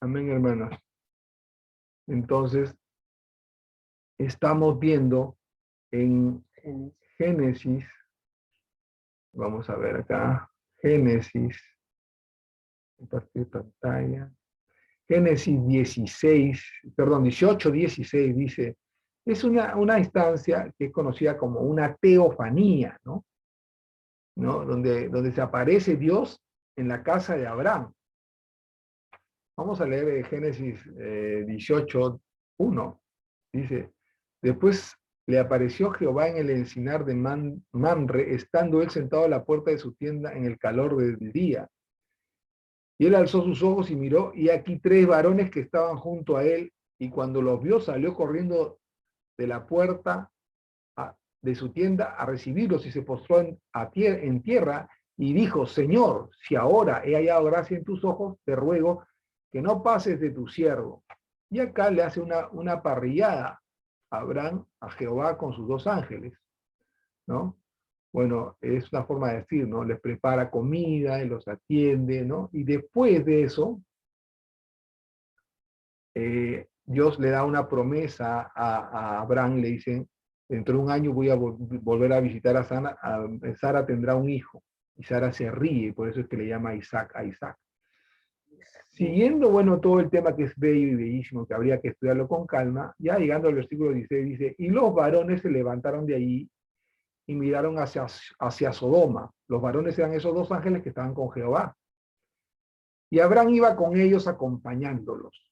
Amén, hermanos. Entonces, estamos viendo en Génesis, vamos a ver acá, Génesis, compartir pantalla, Génesis 16, perdón, 18, 16 dice, es una instancia que es conocida como una teofanía, ¿no? Donde se aparece Dios en la casa de Abraham. Vamos a leer Génesis 18, 1. Dice, después le apareció Jehová en el encinar de Mamre, estando él sentado a la puerta de su tienda en el calor del día. Y él alzó sus ojos y miró, y aquí 3 varones que estaban junto a él, y cuando los vio salió corriendo de la puerta de su tienda a recibirlos y se postró en tierra y dijo, Señor, si ahora he hallado gracia en tus ojos, te ruego que no pases de tu siervo. Y acá le hace una parrillada a Abraham, a Jehová con sus 2 ángeles, ¿no? Bueno, es una forma de decir, ¿no? Les prepara comida y los atiende, ¿no? Y después de eso, Dios le da una promesa a Abraham, le dicen, dentro de un año voy a volver a visitar a Sara, Sara tendrá un hijo, y Sara se ríe, por eso es que le llama Isaac a Isaac. Siguiendo, bueno, todo el tema que es bello y bellísimo, que habría que estudiarlo con calma, ya llegando al versículo 16 dice, y los varones se levantaron de allí y miraron hacia Sodoma. Los varones eran esos 2 ángeles que estaban con Jehová. Y Abraham iba con ellos acompañándolos.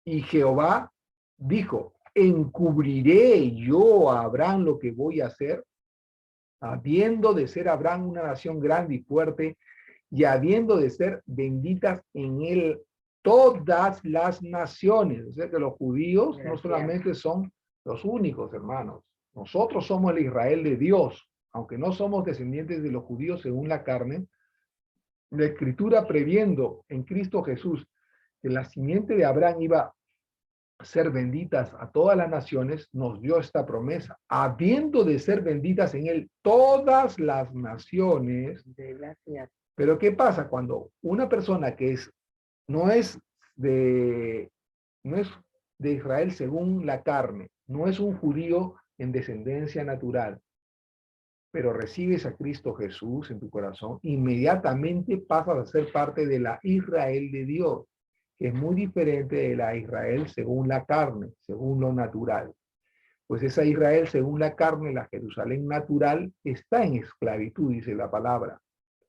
Y Jehová dijo, ¿encubriré yo a Abraham lo que voy a hacer? Habiendo de ser Abraham una nación grande y fuerte, y habiendo de ser benditas en él todas las naciones. O sea que los judíos no solamente son los únicos, hermanos. Nosotros somos el Israel de Dios. Aunque no somos descendientes de los judíos según la carne, la Escritura previendo en Cristo Jesús que la simiente de Abraham iba a ser benditas a todas las naciones, nos dio esta promesa. Habiendo de ser benditas en él todas las naciones. Pero ¿qué pasa cuando una persona que no es de, no es de Israel según la carne, no es un judío en descendencia natural, pero recibes a Cristo Jesús en tu corazón, inmediatamente pasas a ser parte de la Israel de Dios, que es muy diferente de la Israel según la carne, según lo natural? Pues esa Israel según la carne, la Jerusalén natural, está en esclavitud, dice la palabra.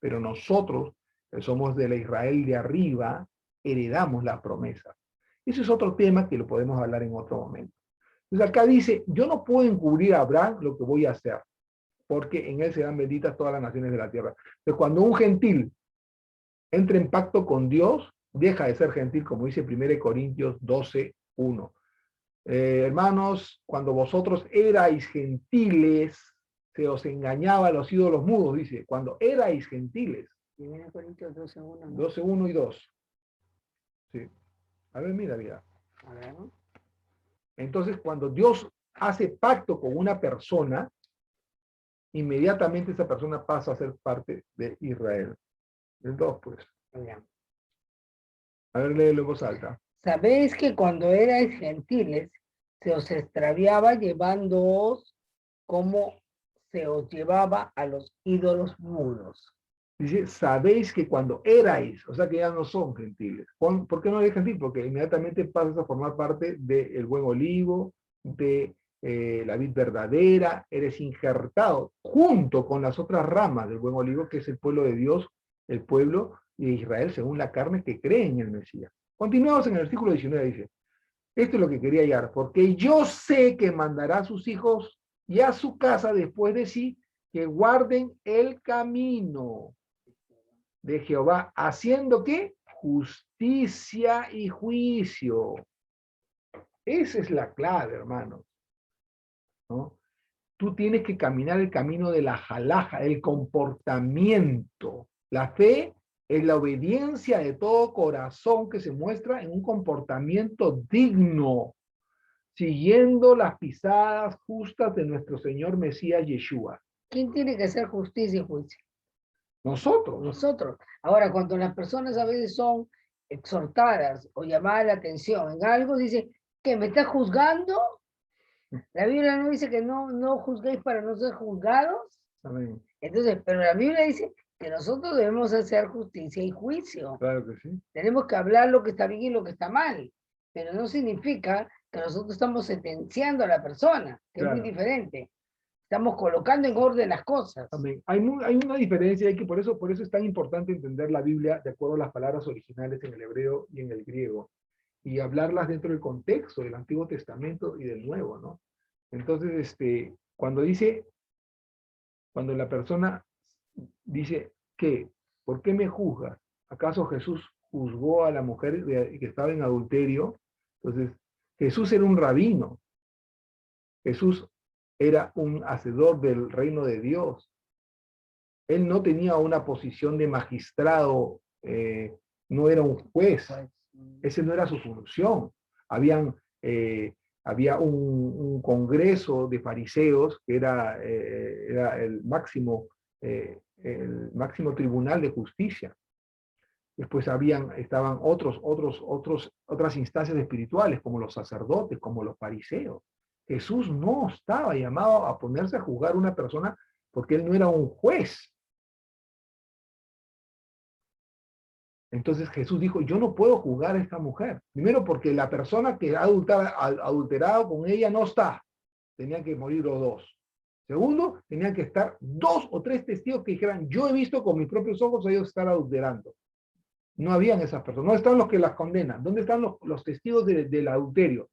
Pero nosotros, que somos de la Israel de arriba, heredamos la promesa. Ese es otro tema que lo podemos hablar en otro momento. Entonces acá dice, yo no puedo encubrir a Abraham lo que voy a hacer, porque en él serán benditas todas las naciones de la tierra. Entonces cuando un gentil entra en pacto con Dios, deja de ser gentil, como dice 1 Corintios 12, 1. Hermanos, cuando vosotros erais gentiles, se os engañaba a los ídolos mudos, dice, cuando erais gentiles. 1 Corintios 12, 1, ¿no? 12, 1 y 2. Sí. A ver, mira. A ver, ¿no? Entonces, cuando Dios hace pacto con una persona, inmediatamente esa persona pasa a ser parte de Israel. El 2, pues. Ya. A ver, léelo en voz alta. Sabéis que cuando erais gentiles, se os extraviaba llevándoos como se os llevaba a los ídolos mudos. Dice, sabéis que cuando erais, o sea que ya no son gentiles. ¿Por qué no eres gentil? Porque inmediatamente pasas a formar parte del buen olivo, de la vid verdadera, eres injertado junto con las otras ramas del buen olivo, que es el pueblo de Dios, el pueblo de Israel según la carne que cree en el Mesías. Continuamos en el versículo 19, dice, esto es lo que quería hallar, porque yo sé que mandará a sus hijos y a su casa después de sí, que guarden el camino de Jehová, haciendo ¿qué? Justicia y juicio. Esa es la clave, hermano, ¿no? Tú tienes que caminar el camino de la jalaja, el comportamiento. La fe es la obediencia de todo corazón que se muestra en un comportamiento digno, siguiendo las pisadas justas de nuestro Señor Mesías Yeshua. ¿Quién tiene que hacer justicia y juicio? Nosotros. Nosotros. Ahora, cuando las personas a veces son exhortaras o llamadas la atención en algo, dice, ¿que me estás juzgando? La Biblia no dice que no juzguéis para no ser juzgados. Amén. Entonces, pero la Biblia dice que nosotros debemos hacer justicia y juicio. Claro que sí. Tenemos que hablar lo que está bien y lo que está mal, pero no significa que nosotros estamos sentenciando a la persona, que es muy Claro. diferente. Estamos colocando en orden las cosas. Amén. Hay una diferencia, hay que por eso es tan importante entender la Biblia de acuerdo a las palabras originales en el hebreo y en el griego, y hablarlas dentro del contexto del Antiguo Testamento y del Nuevo, ¿no? Entonces, cuando la persona dice, ¿qué? ¿Por qué me juzgas? ¿Acaso Jesús juzgó a la mujer que estaba en adulterio? Entonces, Jesús era un rabino. Jesús era un hacedor del reino de Dios. Él no tenía una posición de magistrado, no era un juez. Ese no era su función. Había un congreso de fariseos que era el máximo tribunal de justicia. Después estaban otras instancias espirituales, como los sacerdotes, como los fariseos. Jesús no estaba llamado a ponerse a juzgar a una persona porque él no era un juez. Entonces Jesús dijo, yo no puedo juzgar a esta mujer. Primero porque la persona que ha adulterado con ella no está. Tenían que morir los dos. Segundo, tenían que estar 2 o 3 testigos que dijeran, yo he visto con mis propios ojos a ellos estar adulterando. No habían esas personas. ¿Dónde están los que las condenan? ¿Dónde están los testigos del adulterio?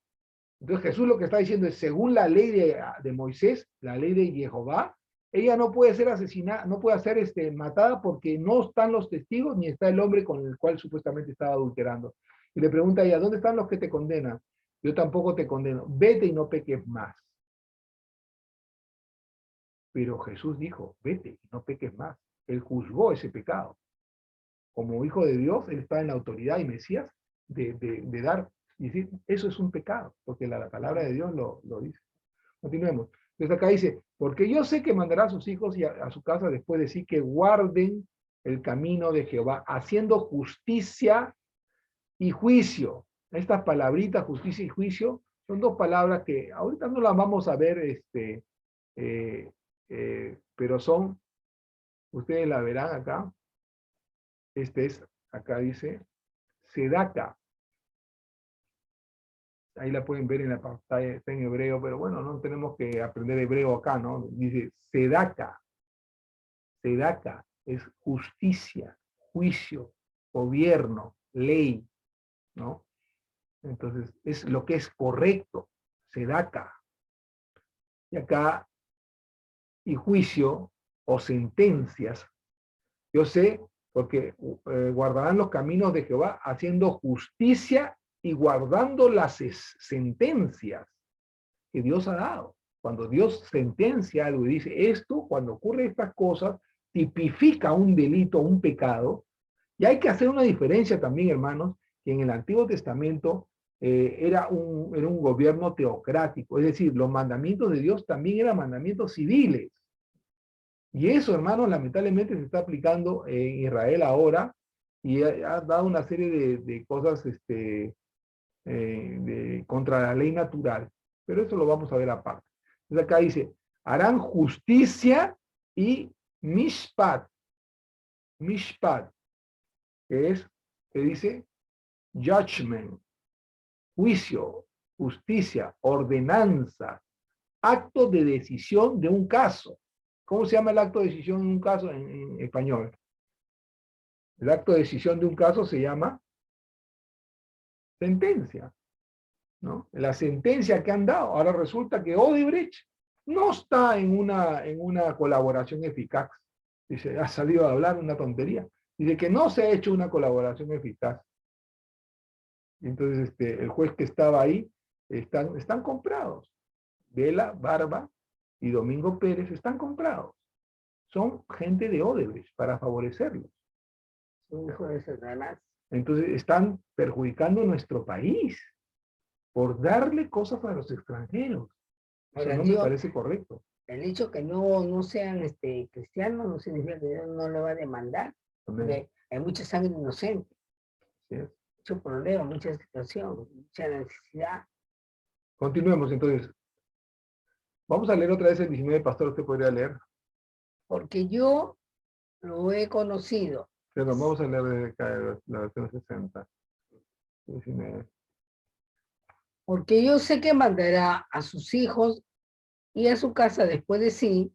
Entonces Jesús lo que está diciendo es, según la ley de Moisés, la ley de Jehová, ella no puede ser asesinada, no puede ser matada porque no están los testigos ni está el hombre con el cual supuestamente estaba adulterando. Y le pregunta a ella, ¿dónde están los que te condenan? Yo tampoco te condeno. Vete y no peques más. Pero Jesús dijo, vete y no peques más. Él juzgó ese pecado. Como hijo de Dios, él está en la autoridad y Mesías de dar y decir, eso es un pecado, porque la palabra de Dios lo dice. Continuemos. Entonces acá dice, porque yo sé que mandará a sus hijos y a su casa después de sí que guarden el camino de Jehová, haciendo justicia y juicio. Estas palabritas, justicia y juicio, son dos palabras que ahorita no las vamos a ver, pero ustedes la verán acá. Acá dice, Sedaka. Ahí la pueden ver en la pantalla, está en hebreo, pero bueno, no tenemos que aprender hebreo acá, ¿no? Dice Sedaka. Sedaka es justicia, juicio, gobierno, ley, ¿no? Entonces, es lo que es correcto, Sedaka. Y acá, y juicio o sentencias. Yo sé, porque guardarán los caminos de Jehová haciendo justicia y guardando las sentencias que Dios ha dado. Cuando Dios sentencia algo y dice esto, cuando ocurre estas cosas, tipifica un delito, un pecado, y hay que hacer una diferencia también, hermanos, que en el Antiguo Testamento era un gobierno teocrático, es decir, los mandamientos de Dios también eran mandamientos civiles. Y eso, hermanos, lamentablemente se está aplicando en Israel ahora y ha dado una serie de cosas contra la ley natural. Pero eso lo vamos a ver aparte. Entonces acá dice, harán justicia y mishpat. Mishpat, que dice judgment, juicio, justicia, ordenanza, acto de decisión de un caso. ¿Cómo se llama el acto de decisión en un caso en español? El acto de decisión de un caso se llama sentencia, ¿no? La sentencia que han dado. Ahora resulta que Odebrecht no está en una colaboración eficaz. Dice, ha salido a hablar una tontería. Dice que no se ha hecho una colaboración eficaz. Y entonces el juez que estaba ahí están comprados. Vela, Barba y Domingo Pérez están comprados. Son gente de Odebrecht para favorecerlos. Un hijo de Satanás. Entonces están perjudicando nuestro país por darle cosas a los extranjeros. Eso no me parece correcto. El hecho que no sean cristianos no significa que Dios no lo va a demandar. Porque hay mucha sangre inocente. ¿Sí? mucho problema, mucha situación, mucha necesidad. Continuemos entonces. Vamos a leer otra vez el 19, pastor, usted podría leer. Porque yo lo he conocido. Perdón, vamos a leer desde acá, la versión 60. 19. Porque yo sé que mandará a sus hijos y a su casa después de sí,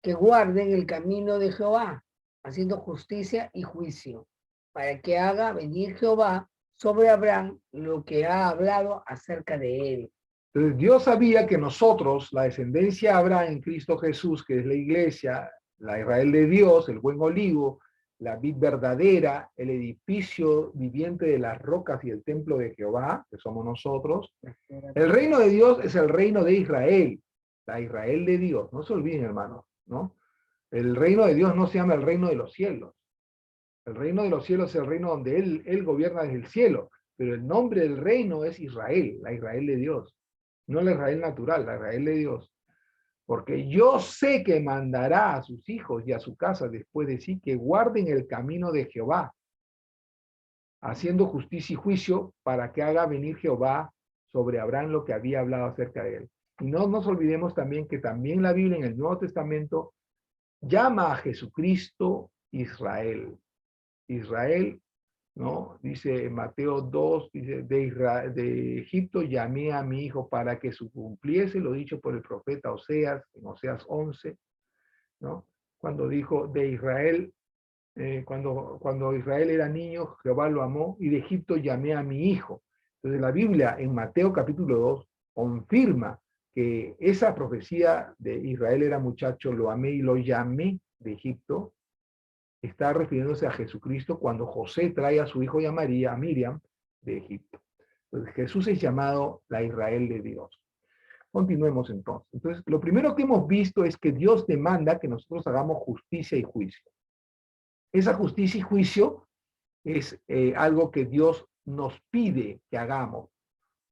que guarden el camino de Jehová, haciendo justicia y juicio, para que haga venir Jehová sobre Abraham lo que ha hablado acerca de él. Entonces, Dios sabía que nosotros, la descendencia de Abraham en Cristo Jesús, que es la iglesia, la Israel de Dios, el buen olivo, la vid verdadera, el edificio viviente de las rocas y el templo de Jehová, que somos nosotros. El reino de Dios es el reino de Israel, la Israel de Dios. No se olviden, hermanos, ¿no? El reino de Dios no se llama el reino de los cielos. El reino de los cielos es el reino donde Él gobierna desde el cielo, pero el nombre del reino es Israel, la Israel de Dios. No la Israel natural, la Israel de Dios. Porque yo sé que mandará a sus hijos y a su casa después de sí que guarden el camino de Jehová, haciendo justicia y juicio para que haga venir Jehová sobre Abraham lo que había hablado acerca de él. Y no nos olvidemos también que también la Biblia en el Nuevo Testamento llama a Jesucristo Israel. Israel, ¿no? Dice Mateo 2, dice, de Egipto llamé a mi hijo para que se cumpliese lo dicho por el profeta Oseas, en Oseas 11, ¿no? Cuando dijo de Israel, cuando Israel era niño, Jehová lo amó, y de Egipto llamé a mi hijo. Entonces la Biblia en Mateo capítulo 2 confirma que esa profecía de Israel era muchacho, lo amé y lo llamé de Egipto, está refiriéndose a Jesucristo cuando José trae a su hijo y a María, a Miriam, de Egipto. Entonces, Jesús es llamado la Israel de Dios. Continuemos entonces. Entonces, lo primero que hemos visto es que Dios demanda que nosotros hagamos justicia y juicio. Esa justicia y juicio es algo que Dios nos pide que hagamos.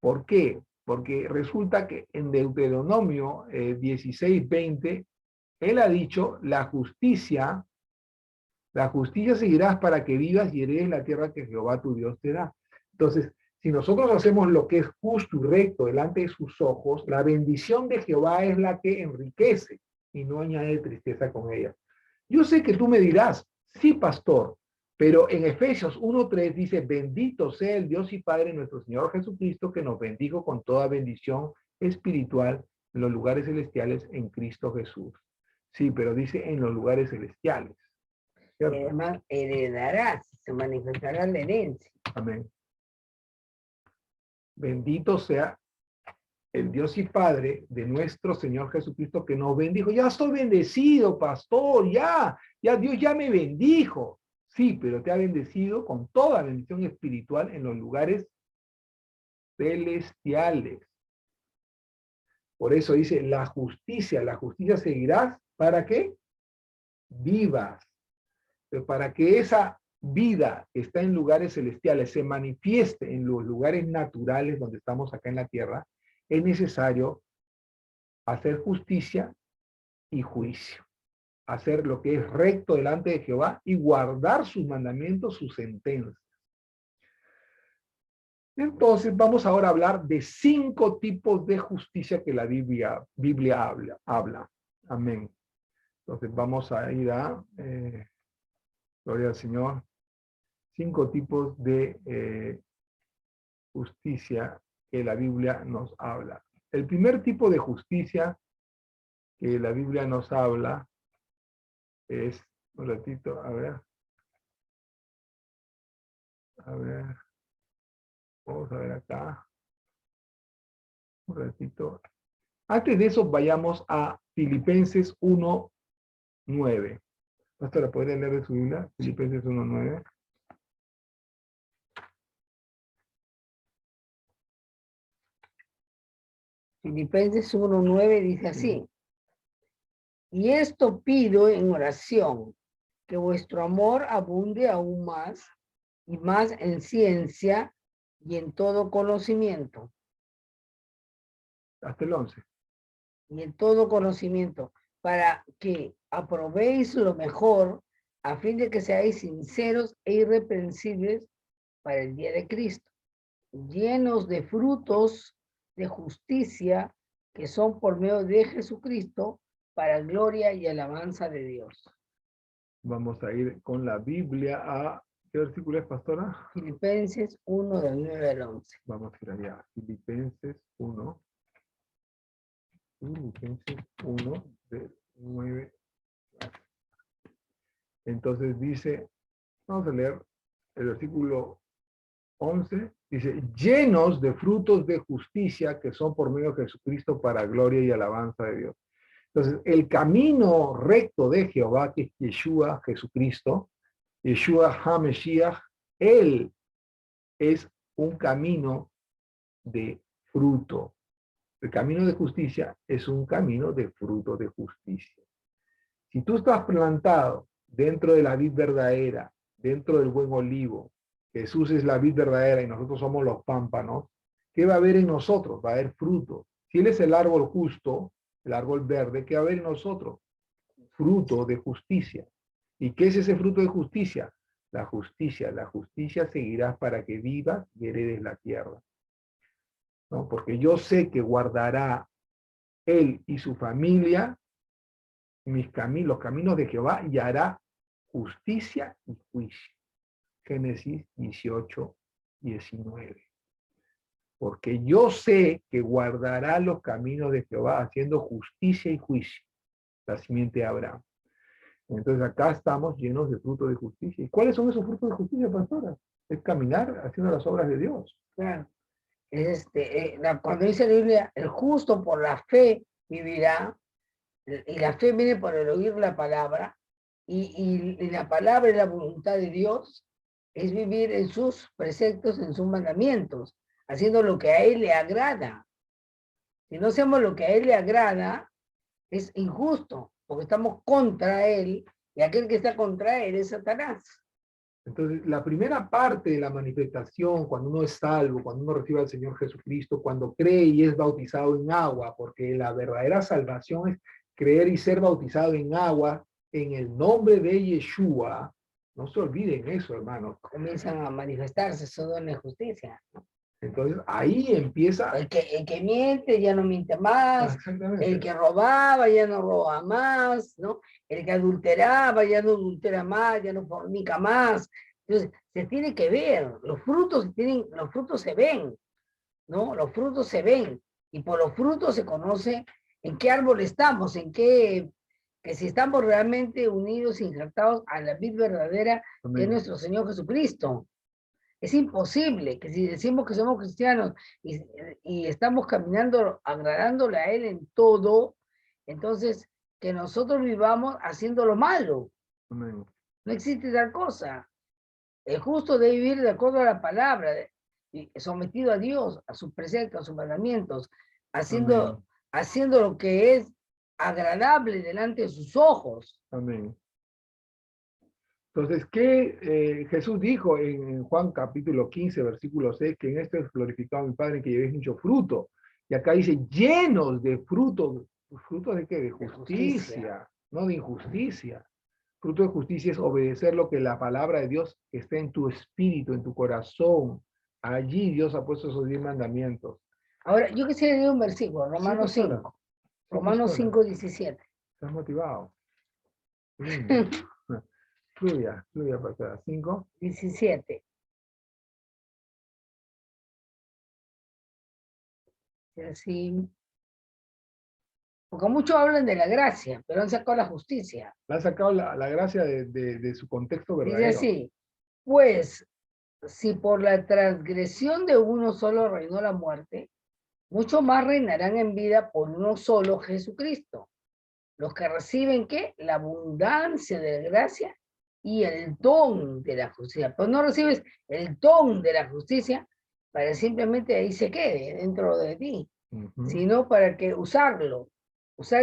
¿Por qué? Porque resulta que en Deuteronomio 16:20, Él ha dicho, la justicia seguirás para que vivas y heredes la tierra que Jehová tu Dios te da. Entonces, si nosotros hacemos lo que es justo y recto delante de sus ojos, la bendición de Jehová es la que enriquece y no añade tristeza con ella. Yo sé que tú me dirás, sí, pastor, pero en Efesios 1:3 dice, bendito sea el Dios y Padre nuestro Señor Jesucristo, que nos bendijo con toda bendición espiritual en los lugares celestiales en Cristo Jesús. Sí, pero dice en los lugares celestiales. ¿Cierto? Además, heredarás, se manifestará la herencia. Amén. Bendito sea el Dios y Padre de nuestro Señor Jesucristo, que nos bendijo. Ya estoy bendecido, pastor, ya Dios ya me bendijo. Sí, pero te ha bendecido con toda bendición espiritual en los lugares celestiales. Por eso dice, la justicia seguirás, ¿para qué? Vivas. Pero para que esa vida que está en lugares celestiales se manifieste en los lugares naturales donde estamos acá en la tierra, es necesario hacer justicia y juicio, hacer lo que es recto delante de Jehová y guardar sus mandamientos, sus sentencias. Entonces vamos ahora a hablar de 5 tipos de justicia que la Biblia habla. Amén. Entonces vamos a ir a, gloria al Señor, 5 tipos de justicia que la Biblia nos habla. El primer tipo de justicia que la Biblia nos habla es, un ratito, a ver, vamos a ver acá, un ratito. Antes de eso, vayamos a Filipenses 1:9. Pastora, ¿podría leer de su Biblia? Filipenses 1:9. Filipenses 1:9 dice así, y esto pido en oración, que vuestro amor abunde aún más y más en ciencia y en todo conocimiento. Hasta el 11. Y en todo conocimiento, para que aprobéis lo mejor, a fin de que seáis sinceros e irreprensibles para el día de Cristo, llenos de frutos de justicia que son por medio de Jesucristo para gloria y alabanza de Dios. Vamos a ir con la Biblia a... ¿Qué versículo es, pastora? Filipenses 1, del 9 al 11. Vamos a ir allá. Filipenses 1. Filipenses 1, del 9. Entonces dice, vamos a leer el versículo 11, dice, llenos de frutos de justicia que son por medio de Jesucristo para gloria y alabanza de Dios. Entonces, el camino recto de Jehová, que es Yeshua, Jesucristo, Yeshua HaMashiach, Él es un camino de fruto. El camino de justicia es un camino de fruto de justicia. Si tú estás plantado dentro de la vid verdadera, dentro del buen olivo, Jesús es la vid verdadera y nosotros somos los pámpanos, ¿qué va a haber en nosotros? Va a haber fruto. Si Él es el árbol justo, el árbol verde, ¿qué va a haber en nosotros? Fruto de justicia. ¿Y qué es ese fruto de justicia? La justicia seguirás para que vivas y heredes la tierra. ¿No? Porque yo sé que guardará él y su familia los caminos de Jehová y hará justicia y juicio. Génesis 18, 19. Porque yo sé que guardará los caminos de Jehová haciendo justicia y juicio. La simiente de Abraham. Entonces acá estamos llenos de frutos de justicia. ¿Y cuáles son esos frutos de justicia, pastora? Es caminar haciendo las obras de Dios. Claro. Cuando dice la Biblia, el justo por la fe vivirá, y la fe viene por el oír la palabra, y la palabra y la voluntad de Dios es vivir en sus preceptos, en sus mandamientos, haciendo lo que a Él le agrada. Si no hacemos lo que a Él le agrada, es injusto, porque estamos contra Él, y aquel que está contra Él es Satanás. Entonces, la primera parte de la manifestación, cuando uno es salvo, cuando uno recibe al Señor Jesucristo, cuando cree y es bautizado en agua, porque la verdadera salvación es creer y ser bautizado en agua en el nombre de Yeshua. No se olviden eso, hermanos. Comienzan a manifestarse su don de justicia. Entonces, ahí empieza... El que miente ya no miente más, exactamente. El que robaba ya no roba más, ¿no? El que adulteraba ya no adultera más, ya no fornica más. Entonces, se tiene que ver, los frutos se ven, ¿no? Los frutos se ven, y por los frutos se conoce en qué árbol estamos, que si estamos realmente unidos y injertados a la vid verdadera, Amén. Que es nuestro Señor Jesucristo. Es imposible que si decimos que somos cristianos y estamos caminando, agradándole a Él en todo, entonces que nosotros vivamos haciendo lo malo. Amén. No existe tal cosa. El justo debe vivir de acuerdo a la palabra, sometido a Dios, a sus preceptos, a sus mandamientos, haciendo lo que es agradable delante de sus ojos. Amén. Entonces, ¿qué Jesús dijo en Juan capítulo 15, versículo 6? Que en esto es glorificado mi Padre, que llevéis mucho fruto. Y acá dice, llenos de fruto. ¿Fruto de qué? De justicia, no de injusticia. Fruto de justicia es obedecer lo que la palabra de Dios está en tu espíritu, en tu corazón. Allí Dios ha puesto esos 10 mandamientos. Ahora, yo quisiera leer un versículo, Romanos Sí, 5. Romanos 5, 17. ¿Estás motivado? Fluya, pastora. 5. 17. Así. Porque muchos hablan de la gracia, pero han sacado la justicia. Han sacado la gracia de su contexto verdadero. Dice así, pues, si por la transgresión de uno solo reinó la muerte, mucho más reinarán en vida por uno solo, Jesucristo. Los que reciben, ¿qué? La abundancia de la gracia y el don de la justicia. Pues no recibes el don de la justicia para simplemente ahí se quede dentro de ti, sino para que usar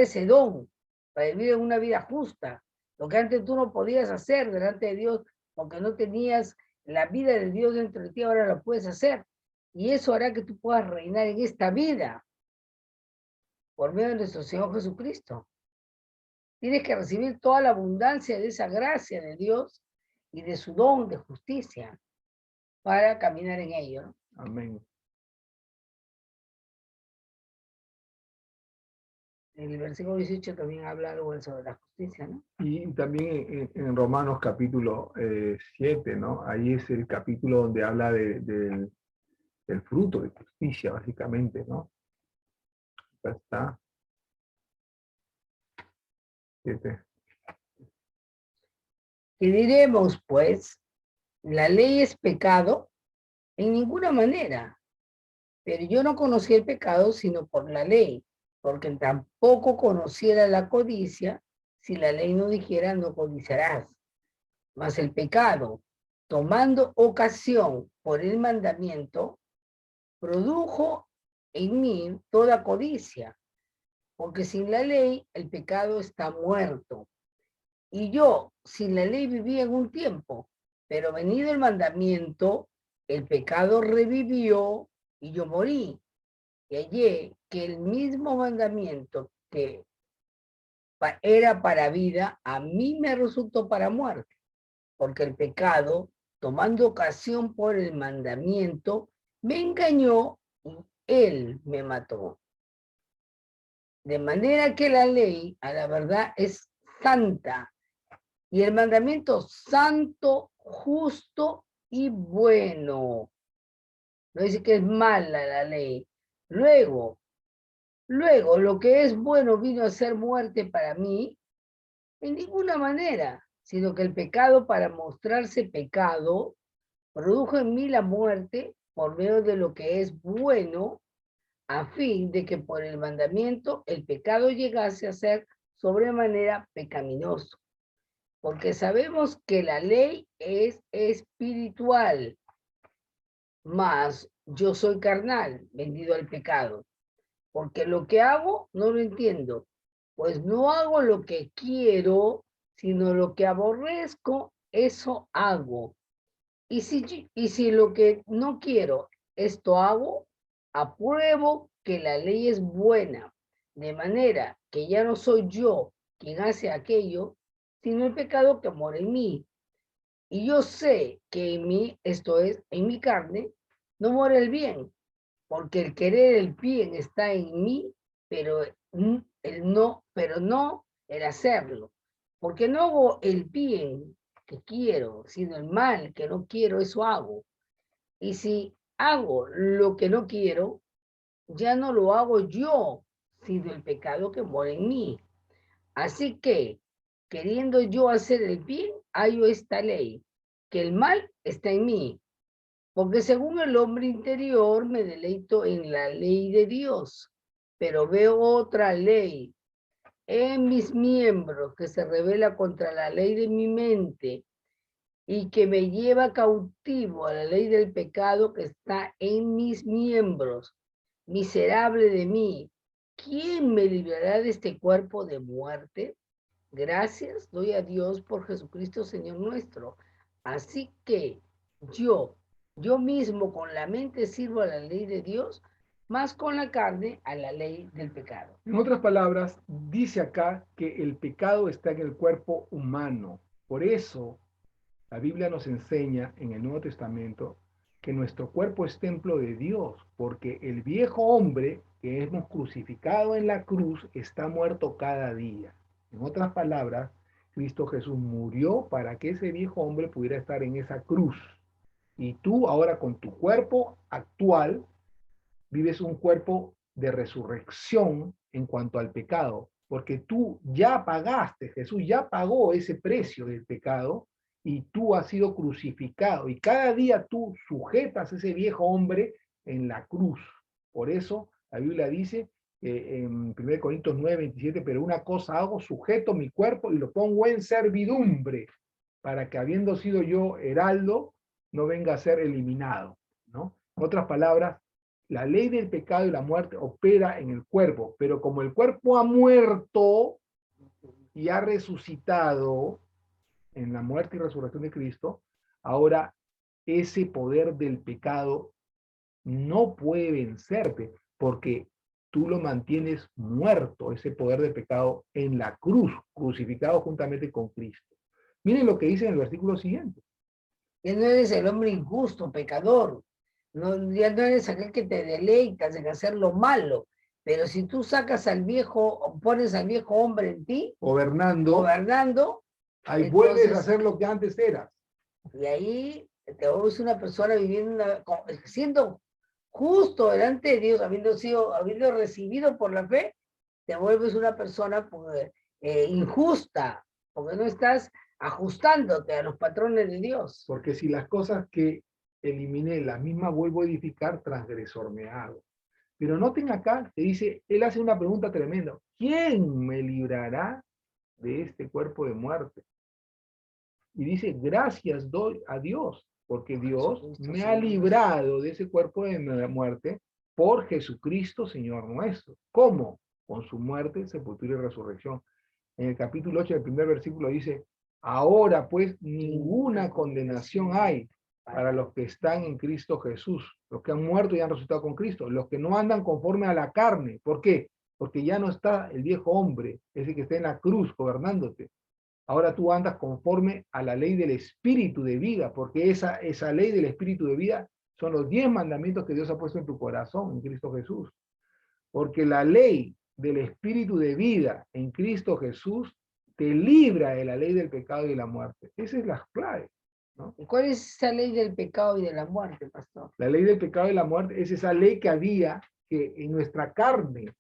ese don, para vivir en una vida justa. Lo que antes tú no podías hacer delante de Dios, porque no tenías la vida de Dios dentro de ti, ahora lo puedes hacer. Y eso hará que tú puedas reinar en esta vida por medio de nuestro Señor Jesucristo. Tienes que recibir toda la abundancia de esa gracia de Dios y de su don de justicia. para caminar en ello, ¿no? Amén. El versículo 18 también habla algo sobre la justicia, ¿no? Y también en Romanos capítulo 7, ¿no? Ahí es el capítulo donde habla del fruto de justicia, básicamente, ¿no? Acá está. 7. Y diremos, pues, la ley es pecado en ninguna manera, pero yo no conocí el pecado sino por la ley, porque tampoco conociera la codicia si la ley no dijera no codiciarás. Mas el pecado, tomando ocasión por el mandamiento, produjo en mí toda codicia, porque sin la ley el pecado está muerto. Y yo sin la ley vivía en un tiempo, pero venido el mandamiento, el pecado revivió y yo morí. Y hallé que el mismo mandamiento que era para vida, a mí me resultó para muerte, porque el pecado, tomando ocasión por el mandamiento, me engañó y él me mató. De manera que la ley, a la verdad, es santa, y el mandamiento santo, justo y bueno. No dice que es mala la ley. Luego, lo que es bueno vino a ser muerte para mí, en ninguna manera, sino que el pecado, para mostrarse pecado, produjo en mí la muerte por medio de lo que es bueno, a fin de que por el mandamiento el pecado llegase a ser sobremanera pecaminoso. Porque sabemos que la ley es espiritual, mas yo soy carnal, vendido al pecado. Porque lo que hago no lo entiendo, pues no hago lo que quiero, sino lo que aborrezco, eso hago. Y si lo que no quiero, esto hago, apruebo que la ley es buena, de manera que ya no soy yo quien hace aquello, sino el pecado que mora en mí. Y yo sé que en mí, esto es, en mi carne, no mora el bien, porque el querer el bien está en mí, pero pero no el hacerlo. Porque no hago el bien que quiero, sino el mal que no quiero, eso hago. Y si hago lo que no quiero, ya no lo hago yo, sino el pecado que mora en mí. Así que, queriendo yo hacer el bien, hallo esta ley, que el mal está en mí, porque según el hombre interior me deleito en la ley de Dios, pero veo otra ley en mis miembros que se revela contra la ley de mi mente y que me lleva cautivo a la ley del pecado que está en mis miembros. Miserable de mí, ¿quién me librará de este cuerpo de muerte? Gracias doy a Dios por Jesucristo, Señor nuestro. Así que yo mismo con la mente sirvo a la ley de Dios, más con la carne a la ley del pecado. En otras palabras, dice acá que el pecado está en el cuerpo humano. Por eso, la Biblia nos enseña en el Nuevo Testamento que nuestro cuerpo es templo de Dios, porque el viejo hombre que hemos crucificado en la cruz está muerto cada día. En otras palabras, Cristo Jesús murió para que ese viejo hombre pudiera estar en esa cruz. Y tú ahora con tu cuerpo actual vives un cuerpo de resurrección en cuanto al pecado, porque tú ya pagaste, Jesús ya pagó ese precio del pecado y tú has sido crucificado y cada día tú sujetas ese viejo hombre en la cruz. Por eso la Biblia dice en 1 Corintios 9:27, pero una cosa hago, sujeto mi cuerpo y lo pongo en servidumbre, para que habiendo sido yo heraldo, no venga a ser eliminado, ¿no? En otras palabras, la ley del pecado y la muerte opera en el cuerpo, pero como el cuerpo ha muerto y ha resucitado en la muerte y resurrección de Cristo, ahora ese poder del pecado no puede vencerte, porque tú lo mantienes muerto, ese poder del pecado, en la cruz, crucificado juntamente con Cristo. Miren lo que dice en el versículo siguiente. Ya no eres el hombre injusto, pecador. No, ya no eres aquel que te deleitas en hacer lo malo. Pero si tú sacas al viejo, pones al viejo hombre en ti, gobernando, ahí vuelves a entonces, hacer lo que antes eras. y ahí te vuelves una persona viviendo, siendo justo delante de Dios, habiendo recibido por la fe, te vuelves una persona pues, injusta, porque no estás ajustándote a los patrones de Dios. Porque si las cosas que eliminé, las mismas vuelvo a edificar, transgresor me hago. Pero noten acá, te dice, él hace una pregunta tremenda. ¿Quién me librará de este cuerpo de muerte? Y dice, gracias doy a Dios, porque Dios me ha librado de ese cuerpo de muerte por Jesucristo, Señor nuestro. ¿Cómo? Con su muerte, sepultura y resurrección. En el capítulo 8, el primer versículo dice, ahora pues ninguna condenación hay para los que están en Cristo Jesús, los que han muerto y han resucitado con Cristo, los que no andan conforme a la carne. ¿Por qué? Porque ya no está el viejo hombre, ese que está en la cruz gobernándote. Ahora tú andas conforme a la ley del espíritu de vida, porque esa ley del espíritu de vida son los 10 mandamientos que Dios ha puesto en tu corazón, en Cristo Jesús. Porque la ley del espíritu de vida en Cristo Jesús te libra de la ley del pecado y de la muerte. Esa es la clave, ¿no? ¿Y cuál es esa ley del pecado y de la muerte, pastor? La ley del pecado y la muerte es esa ley que había, que en nuestra carne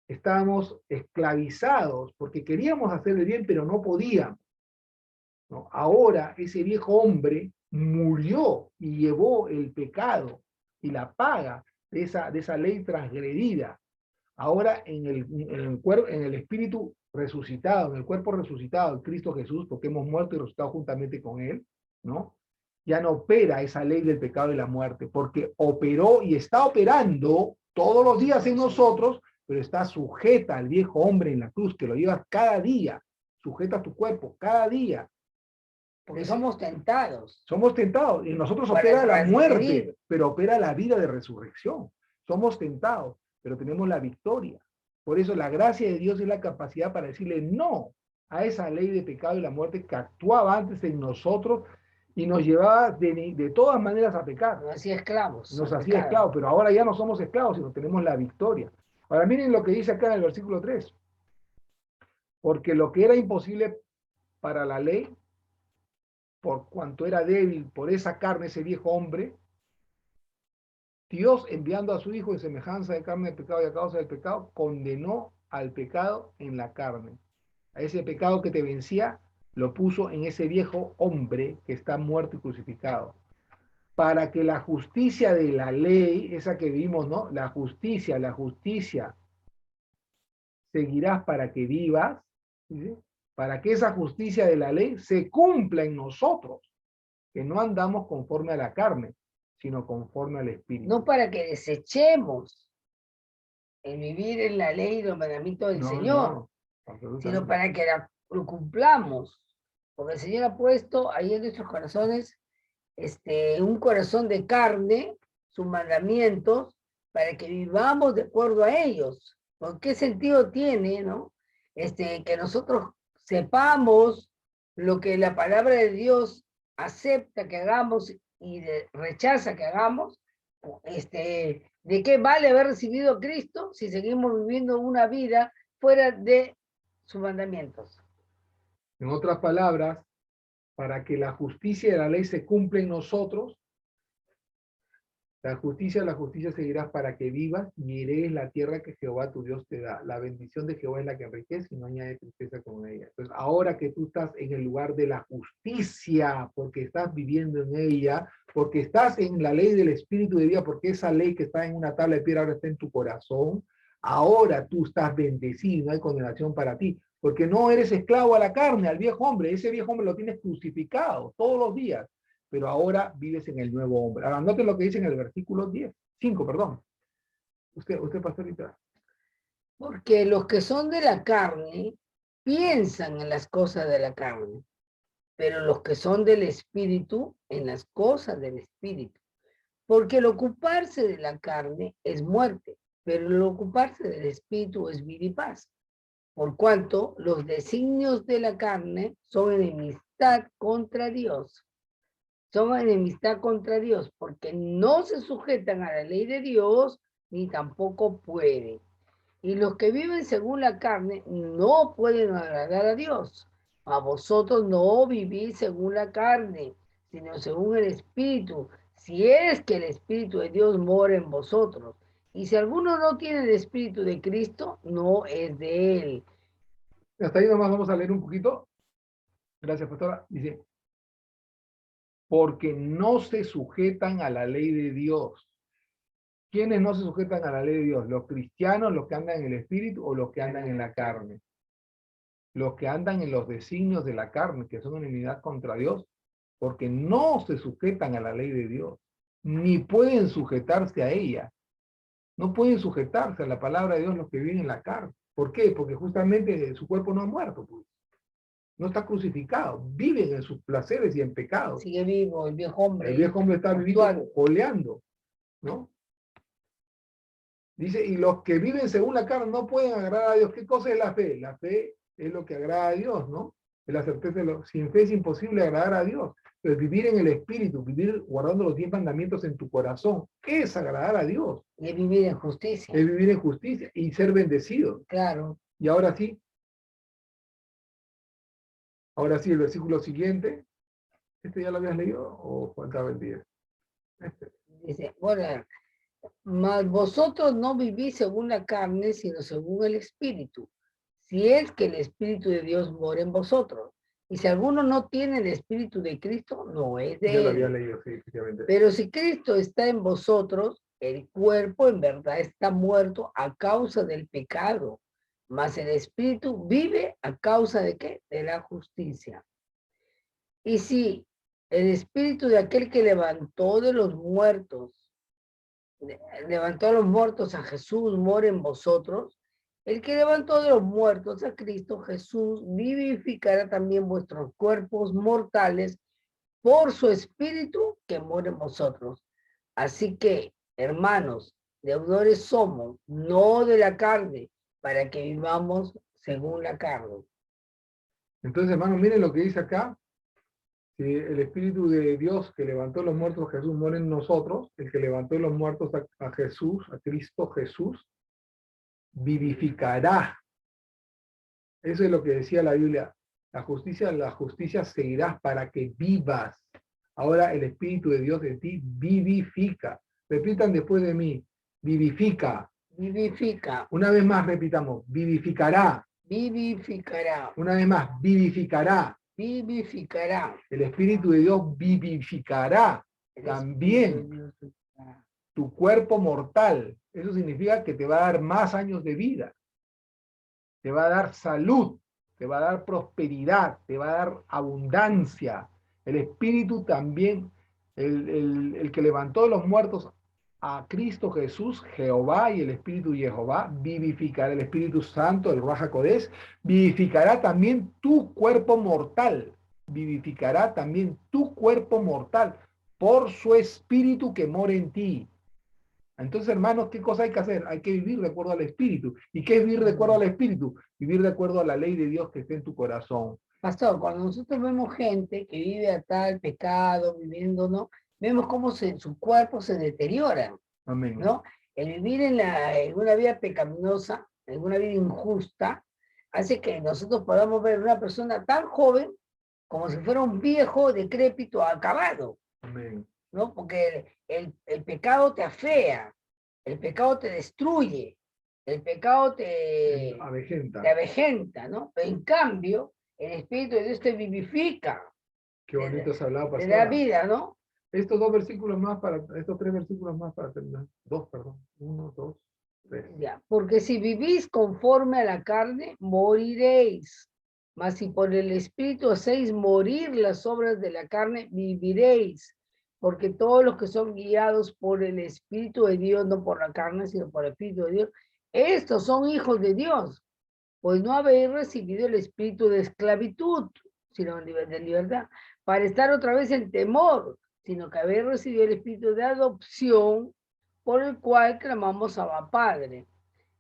estábamos esclavizados porque queríamos hacer el bien, pero no podíamos, ¿no? Ahora ese viejo hombre murió y llevó el pecado y la paga de esa ley transgredida. Ahora en el espíritu resucitado, en el cuerpo resucitado de Cristo Jesús, porque hemos muerto y resucitado juntamente con Él, ¿no? Ya no opera esa ley del pecado y la muerte, porque operó y está operando todos los días en nosotros, pero está sujeta al viejo hombre en la cruz, que lo llevas cada día, sujeta a tu cuerpo cada día. Porque somos tentados. Somos tentados, y en nosotros Para opera la transgredir. muerte, pero opera la vida de resurrección. Somos tentados, pero tenemos la victoria. Por eso la gracia de Dios es la capacidad para decirle no a esa ley de pecado y la muerte que actuaba antes en nosotros y nos llevaba de todas maneras a pecar. Nos hacía esclavos. Nos hacía esclavos, pero ahora ya no somos esclavos, sino tenemos la victoria. Ahora miren lo que dice acá en el versículo 3. Porque lo que era imposible para la ley, por cuanto era débil por esa carne, ese viejo hombre, Dios, enviando a su Hijo en semejanza de carne de pecado y a causa del pecado, condenó al pecado en la carne. A ese pecado que te vencía, lo puso en ese viejo hombre que está muerto y crucificado. Para que la justicia de la ley, esa que vimos, ¿no? La justicia, seguirás para que vivas, ¿sí? Para que esa justicia de la ley se cumpla en nosotros, que no andamos conforme a la carne, sino conforme al Espíritu. No para que desechemos el vivir en la ley y los mandamientos del Señor, sino para que lo cumplamos. Porque el Señor ha puesto ahí en nuestros corazones un corazón de carne, sus mandamientos, para que vivamos de acuerdo a ellos. ¿Por qué sentido tiene, no? Que nosotros sepamos lo que la palabra de Dios acepta que hagamos y rechaza que hagamos, ¿de qué vale haber recibido a Cristo si seguimos viviendo una vida fuera de sus mandamientos? En otras palabras, para que la justicia de la ley se cumpla en nosotros, la justicia seguirás para que vivas y heredes la tierra que Jehová tu Dios te da. La bendición de Jehová es la que enriquece y no añade tristeza con ella. Entonces, ahora que tú estás en el lugar de la justicia, porque estás viviendo en ella, porque estás en la ley del espíritu de vida, porque esa ley que está en una tabla de piedra ahora está en tu corazón, ahora tú estás bendecido, no hay condenación para ti, porque no eres esclavo a la carne, al viejo hombre. Ese viejo hombre lo tienes crucificado todos los días, pero ahora vives en el nuevo hombre. Ahora, noten lo que dice en el versículo 5, perdón. Usted pastorita. Porque los que son de la carne piensan en las cosas de la carne, pero los que son del espíritu en las cosas del espíritu. Porque el ocuparse de la carne es muerte, pero el ocuparse del espíritu es vida y paz. Por cuanto los designios de la carne son enemistad contra Dios, son enemistad contra Dios, porque no se sujetan a la ley de Dios, ni tampoco pueden. Y los que viven según la carne no pueden agradar a Dios. A vosotros no vivís según la carne, sino según el Espíritu, si es que el Espíritu de Dios mora en vosotros. Y si alguno no tiene el Espíritu de Cristo, no es de él. Hasta ahí nomás vamos a leer un poquito. Gracias, pastora. Dice, porque no se sujetan a la ley de Dios. ¿Quiénes no se sujetan a la ley de Dios? ¿Los cristianos, los que andan en el Espíritu o los que andan en la carne? Los que andan en los designios de la carne, que son enemidad contra Dios, porque no se sujetan a la ley de Dios, ni pueden sujetarse a ella. No pueden sujetarse a la palabra de Dios los que viven en la carne. ¿Por qué? Porque justamente su cuerpo no ha muerto, pues. No está crucificado, viven en sus placeres y en pecados. Sigue vivo el viejo hombre. El viejo hombre está vivito, coleando, ¿no? Dice, y los que viven según la carne no pueden agradar a Dios. ¿Qué cosa es la fe? La fe es lo que agrada a Dios, ¿no? Es la certeza de lo, sin fe es imposible agradar a Dios. Pero vivir en el Espíritu, vivir guardando los 10 mandamientos en tu corazón, es agradar a Dios. Es vivir en justicia. Es vivir en justicia y ser bendecido. Claro. Y ahora sí, el versículo siguiente. ¿Este ya lo habías leído o faltaba el 10? Dice, bueno, mas vosotros no vivís según la carne, sino según el Espíritu, si es que el Espíritu de Dios mora en vosotros. Y si alguno no tiene el Espíritu de Cristo, no es de Ya lo él. había leído, sí, efectivamente. Pero si Cristo está en vosotros, el cuerpo en verdad está muerto a causa del pecado, mas el Espíritu vive a causa de ¿qué? De la justicia. Y si el Espíritu de aquel que levantó a los muertos a Jesús mora en vosotros, el que levantó de los muertos a Cristo Jesús vivificará también vuestros cuerpos mortales por su Espíritu que mora en vosotros. Así que, hermanos, deudores somos, no de la carne, para que vivamos según la carne. Entonces, hermanos, miren lo que dice acá. Si el Espíritu de Dios que levantó los muertos, Jesús, mora en nosotros, el que levantó los muertos a Jesús, a Cristo Jesús, vivificará. Eso es lo que decía la Biblia. La justicia seguirás para que vivas. Ahora el Espíritu de Dios de ti vivifica. Repitan después de mí, vivifica. Vivifica. Una vez más repitamos, vivificará. Vivificará. Una vez más, vivificará. Vivificará. El Espíritu de Dios vivificará también tu cuerpo mortal. Eso significa que te va a dar más años de vida. Te va a dar salud, te va a dar prosperidad, te va a dar abundancia. El Espíritu también, el que levantó de los muertos a Cristo Jesús, Jehová y el Espíritu de Jehová, vivificará el Espíritu Santo, el Ruach HaKodesh, vivificará también tu cuerpo mortal, vivificará también tu cuerpo mortal por su Espíritu que mora en ti. Entonces, hermanos, ¿qué cosa hay que hacer? Hay que vivir de acuerdo al Espíritu. ¿Y qué es vivir de acuerdo al Espíritu? Vivir de acuerdo a la ley de Dios que está en tu corazón. Pastor, cuando nosotros vemos gente que vive a tal pecado, viviendo, ¿no? Vemos cómo su cuerpo se deteriora. Amén. ¿No? El vivir en una vida pecaminosa, en una vida injusta, hace que nosotros podamos ver una persona tan joven como si fuera un viejo decrépito acabado. Amén. ¿No? Porque el pecado te afea, el pecado te destruye, el pecado te avejenta, ¿no? Pero en cambio, el Espíritu de Dios te vivifica. Qué bonito se hablaba, pastor. Te da vida, ¿no? Estos tres versículos más para terminar. Perdón. 1, 2, 3. Ya, porque si vivís conforme a la carne, moriréis. Mas si por el Espíritu hacéis morir las obras de la carne, viviréis. Porque todos los que son guiados por el Espíritu de Dios, no por la carne, sino por el Espíritu de Dios, estos son hijos de Dios. Pues no habéis recibido el espíritu de esclavitud, sino de libertad, para estar otra vez en temor, sino que habéis recibido el espíritu de adopción, por el cual clamamos a Padre.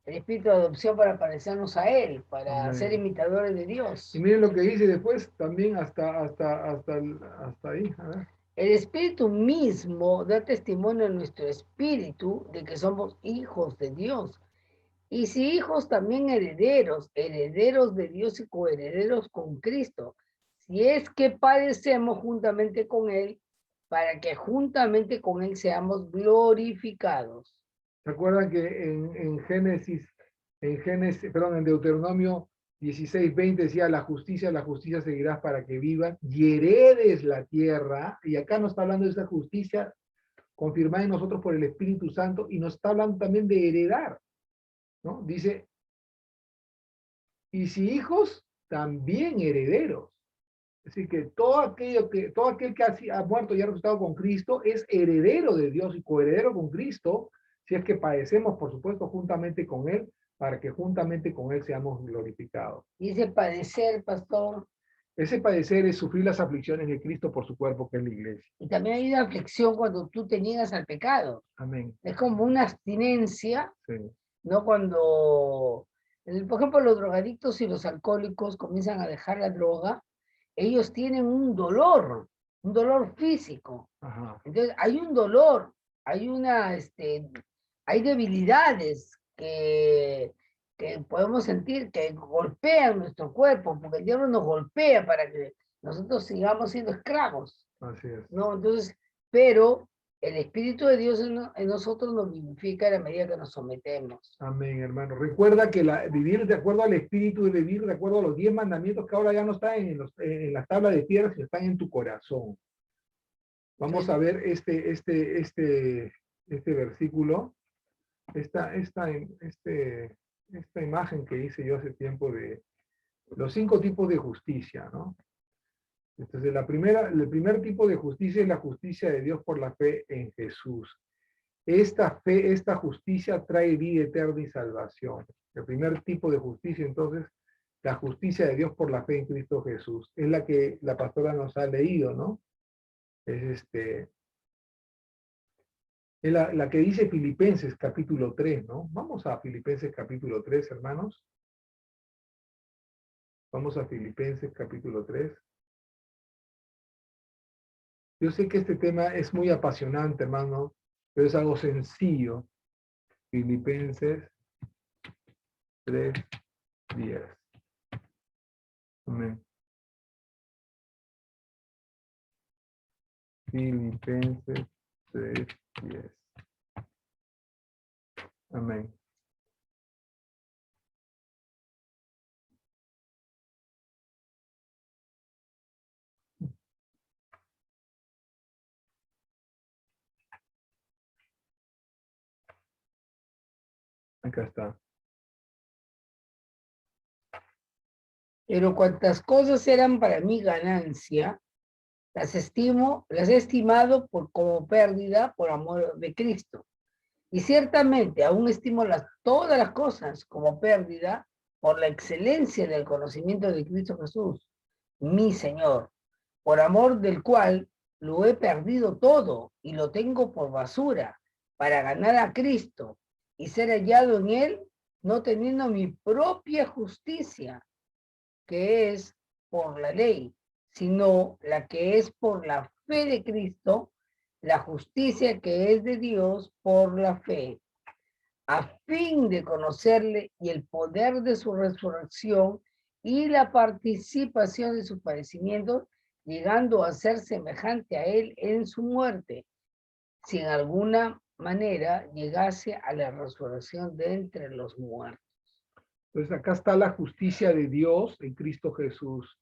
El espíritu de adopción para parecernos a Él, para Amén. ser imitadores de Dios. Y miren lo que dice después, también hasta ahí. A ver. El Espíritu mismo da testimonio a nuestro espíritu de que somos hijos de Dios. Y si hijos, también herederos, herederos de Dios y coherederos con Cristo. Si es que padecemos juntamente con Él, para que juntamente con Él seamos glorificados. ¿Se acuerdan que en Deuteronomio 16:20 decía, la justicia seguirás para que vivas y heredes la tierra? Y acá nos está hablando de esa justicia confirmada en nosotros por el Espíritu Santo y nos está hablando también de heredar, ¿no? Dice, y si hijos, también herederos. Es decir, que todo aquel que ha muerto y ha resucitado con Cristo es heredero de Dios y coheredero con Cristo, si es que padecemos, por supuesto, juntamente con Él, para que juntamente con Él seamos glorificados. Dice padecer, pastor. Ese padecer es sufrir las aflicciones de Cristo por su cuerpo, que es la iglesia. Y también hay una aflicción cuando tú te niegas al pecado. Amén. Es como una abstinencia, Sí. ¿no? Cuando, por ejemplo, los drogadictos y los alcohólicos comienzan a dejar la droga, ellos tienen un dolor físico. Ajá. Entonces, hay un dolor, hay hay debilidades que podemos sentir que golpean nuestro cuerpo, porque el diablo nos golpea para que nosotros sigamos siendo esclavos, Así es. ¿no? Entonces, pero el Espíritu de Dios en nosotros nos vivifica a la medida que nos sometemos. Amén, hermano. Recuerda que vivir de acuerdo al Espíritu y vivir de acuerdo a los 10 mandamientos que ahora ya no están en las tablas de piedra, sino están en tu corazón. Vamos Sí. a ver este versículo, esta imagen que hice yo hace tiempo de los 5 tipos de justicia, ¿no? Entonces, el primer tipo de justicia es la justicia de Dios por la fe en Jesús. Esta justicia trae vida eterna y salvación. El primer tipo de justicia, entonces, la justicia de Dios por la fe en Cristo Jesús. Es la que la pastora nos ha leído, ¿no? Es la que dice Filipenses capítulo 3, ¿no? Vamos a Filipenses capítulo 3, hermanos. Vamos a Filipenses capítulo 3. Yo sé que este tema es muy apasionante, hermano, pero es algo sencillo. Filipenses 3:10. Amén. Filipenses 3:10. Amén. Acá está. Pero cuantas cosas eran para mí ganancia, las he estimado como pérdida por amor de Cristo. Y ciertamente aún estimo todas las cosas como pérdida por la excelencia del conocimiento de Cristo Jesús, mi Señor, por amor del cual lo he perdido todo y lo tengo por basura para ganar a Cristo y ser hallado en Él, no teniendo mi propia justicia, que es por la ley, sino la que es por la fe de Cristo, la justicia que es de Dios por la fe, a fin de conocerle y el poder de su resurrección y la participación de sus padecimientos, llegando a ser semejante a él en su muerte, si en alguna manera llegase a la resurrección de entre los muertos. Entonces acá está la justicia de Dios en Cristo Jesús,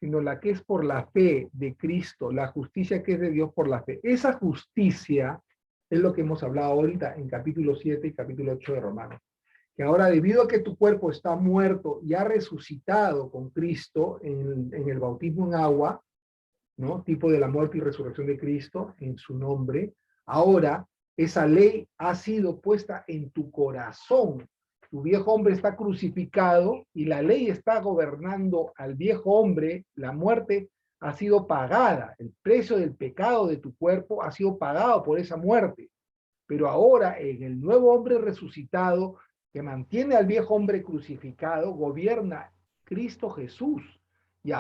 sino la que es por la fe de Cristo, la justicia que es de Dios por la fe. Esa justicia es lo que hemos hablado ahorita en capítulo 7 y capítulo 8 de Romanos. Que ahora, debido a que tu cuerpo está muerto y ha resucitado con Cristo en el bautismo en agua, ¿no? Tipo de la muerte y resurrección de Cristo en su nombre, ahora esa ley ha sido puesta en tu corazón. Tu viejo hombre está crucificado y la ley está gobernando al viejo hombre. La muerte ha sido pagada. El precio del pecado de tu cuerpo ha sido pagado por esa muerte. Pero ahora en el nuevo hombre resucitado que mantiene al viejo hombre crucificado, gobierna Cristo Jesús. Y ahora